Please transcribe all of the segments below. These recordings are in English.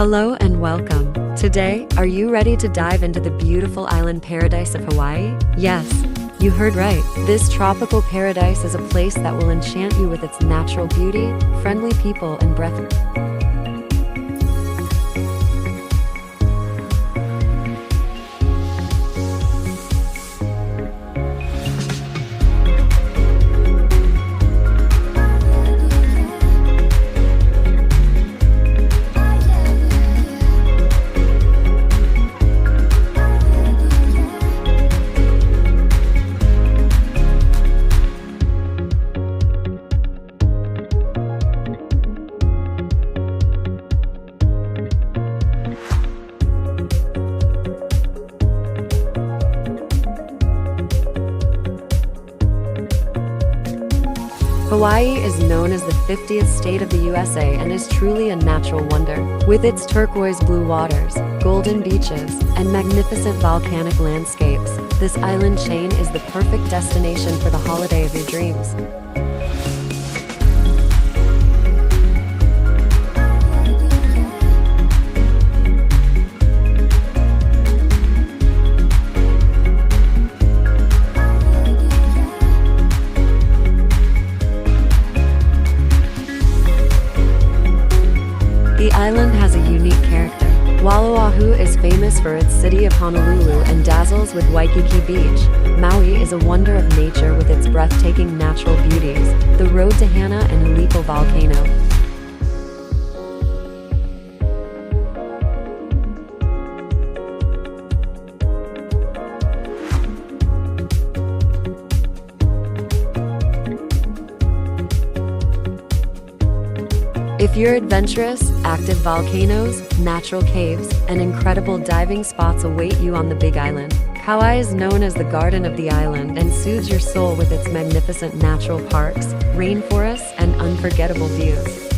Hello and welcome. Today, are you ready to dive into the beautiful island paradise of Hawaii? Yes, you heard right. This tropical paradise is a place that will enchant you with its natural beauty, friendly people, and Hawaii is known as the 50th state of the USA and is truly a natural wonder. With its turquoise blue waters, golden beaches, and magnificent volcanic landscapes, this island chain is the perfect destination for the holiday of your dreams. The island has a unique character. While Oahu is famous for its city of Honolulu and dazzles with Waikiki Beach, Maui is a wonder of nature with its breathtaking natural beauties, the road to Hana and Halipo volcano. If you're adventurous, active volcanoes, natural caves, and incredible diving spots await you on the Big Island. Kauai is known as the Garden of the Island and soothes your soul with its magnificent natural parks, rainforests, and unforgettable views.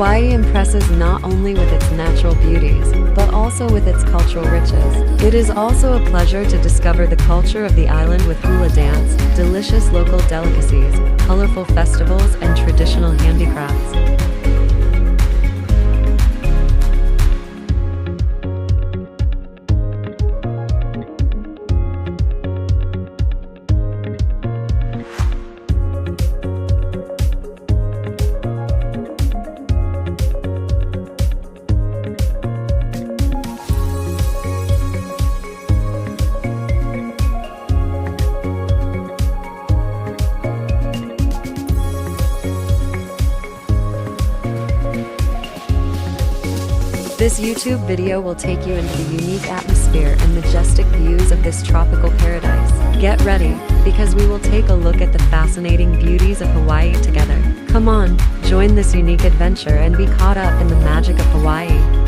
Hawaii impresses not only with its natural beauties, but also with its cultural riches. It is also a pleasure to discover the culture of the island with hula dance, delicious local delicacies, colorful festivals, and traditional handicrafts. This YouTube video will take you into the unique atmosphere and majestic views of this tropical paradise. Get ready, because we will take a look at the fascinating beauties of Hawaii together. Come on, join this unique adventure and be caught up in the magic of Hawaii.